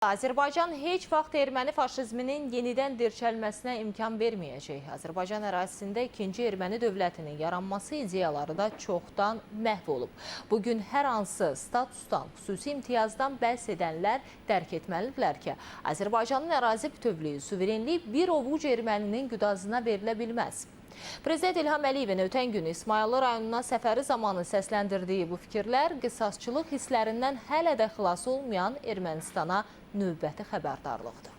Azərbaycan heç vaxt erməni faşizminin yenidən dirçəlməsinə imkan verməyəcək. Azərbaycan ərazisində ikinci erməni dövlətinin yaranması ideyaları da çoxdan məhv olub. Bugün hər hansı statusdan, xüsusi imtiyazdan bəhs edənlər dərk etməlidirlər ki, Azərbaycanın ərazi bütövlüyü, suverenliyi bir ovuc erməninin qüdazına verilə bilməz. Prezident İlham Əliyevin ötən gün İsmayıllı rayonuna səfəri zamanı səsləndirdiyi bu fikirlər qisasçılıq hisslərindən hələ də xilas olmayan Ermənistana növbəti xəbərdarlıqdır.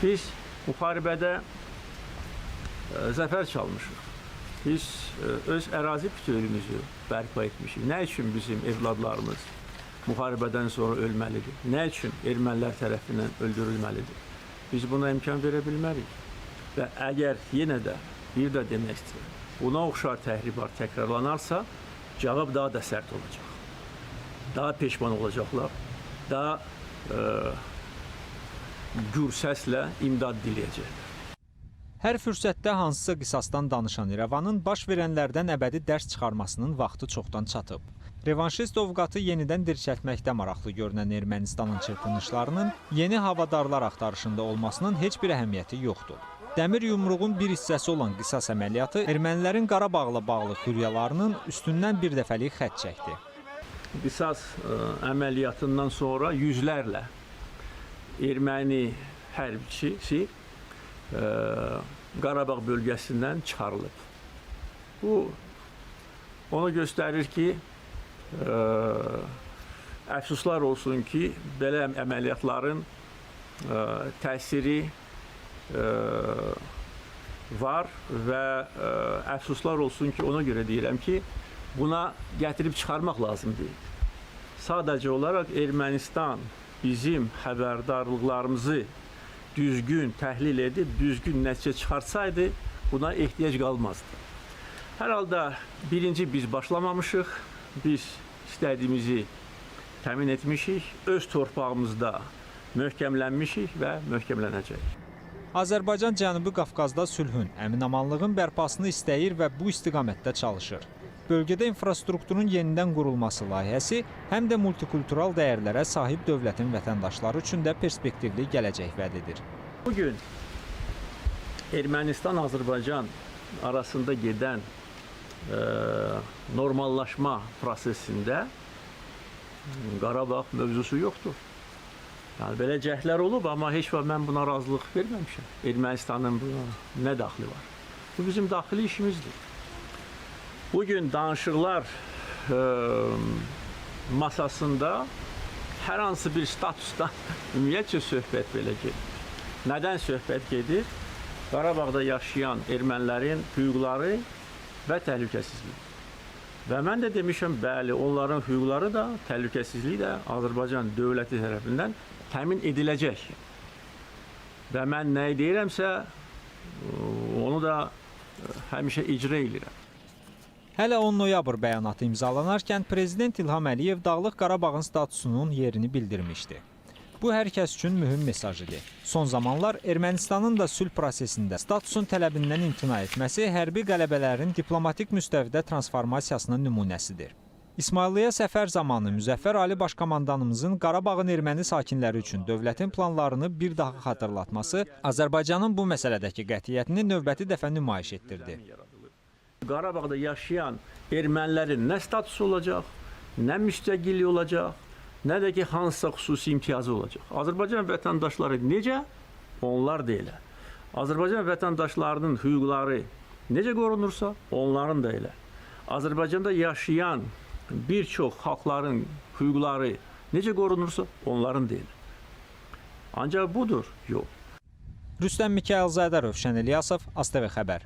Biz müharibədə zəfər çalmışıq. Biz öz ərazi bütövlüyümüzü bərpa etmişik. Nə üçün bizim evladlarımız müharibədən sonra ölməlidir? Nə üçün ermənilər tərəfindən öldürülməlidir? Biz buna imkan verə bilmərik. Və əgər yenə də bir də demək istəyirəm, buna oxşar təhribat təkrarlanarsa, cavab daha da sərt olacaq. Daha peşman olacaqlar, daha gür səslə imdad diləyəcəklər. Hər fürsətdə hansısa qisasdan danışan İrəvanın baş verənlərdən əbədi dərs çıxarmasının vaxtı çoxdan çatıb. Revanşist ovqatı yenidən dirçəltməkdə maraqlı görünən Ermənistanın çırpınışlarının yeni havadarlar axtarışında olmasının heç bir əhəmiyyəti yoxdur. Dəmir yumruğun bir hissəsi olan qisas əməliyyatı ermənilərin Qarabağla bağlı xüryalarının üstündən bir dəfəlik xətt çəkdi. Qisas əməliyyatından sonra yüzlərlə erməni hərbçisi Qarabağ bölgəsindən çıxarılıb. Bu onu göstərir ki, əfsuslar olsun ki, belə əməliyyatların təsiri var və əfsuslar olsun ki, ona görə deyirəm ki, buna gətirib çıxarmaq lazım deyil. Sadəcə olaraq Ermənistan bizim xəbərdarlıqlarımızı düzgün təhlil edib, düzgün nəticə çıxarsaydı, buna ehtiyac qalmazdı. Hər halda birinci biz başlamamışıq, biz istədiyimizi təmin etmişik, öz torpağımızda möhkəmlənmişik və möhkəmlənəcəyik. Azərbaycan Cənubi Qafqazda sülhün, əmin-amanlığın bərpasını istəyir və bu istiqamətdə çalışır. Bölgədə infrastrukturun yenidən qurulması layihəsi həm də multikultural dəyərlərə sahib dövlətin vətəndaşları üçün də perspektivli gələcək vəd edir. Bugün Ermənistan-Azərbaycan arasında gedən normallaşma prosesində Qarabağ mövzusu yoxdur. Yəni, belə cəhdlər olub, amma heç vaxt mən buna razılıq verməmişəm. Ermənistanın buna nə daxili var? Bu bizim daxili işimizdir. Bugün danışıqlar masasında hər hansı bir statusdan ümumiyyətcə söhbət belə gedir. Nədən söhbət gedir? Qarabağda yaşayan ermənilərin hüquqları və təhlükəsizliyi. Və mən də demişəm, bəli, onların hüquqları da, təhlükəsizliyi də Azərbaycan dövləti tərəfindən təmin ediləcək. Və mən nə deyirəmsə, onu da həmişə icra edirəm. Hələ 10 noyabr bəyanatı imzalanarkən Prezident İlham Əliyev Dağlıq Qarabağın statusunun yerini bildirmişdi. Bu, hər kəs üçün mühüm mesaj idi. Son zamanlar Ermənistanın da sülh prosesində statusun tələbindən imtina etməsi hərbi qələbələrin diplomatik müstəvidə transformasiyasının nümunəsidir. İsmayıllıya səfər zamanı Müzəffər Ali Başkomandanımızın Qarabağın erməni sakinləri üçün dövlətin planlarını bir daha xatırlatması Azərbaycanın bu məsələdəki qətiyyətini növbəti dəfə nümayiş etdirdi. Qarabağda yaşayan ermənilərin nə statusu olacaq, nə müstəqilliyi olacaq, nə də ki, hansısa xüsusi imtiyazı olacaq. Azərbaycan vətəndaşları necə? Onlar da elə. Azərbaycan vətəndaşlarının hüquqları necə qorunursa, onların da elə. Azərbaycanda yaşayan bir çox xalqların hüquqları necə qorunursa, onların da elə. Ancaq budur, yox. Rüstəm Mikayılzadə, Rövşən İlyasov, ASTV Xəbər.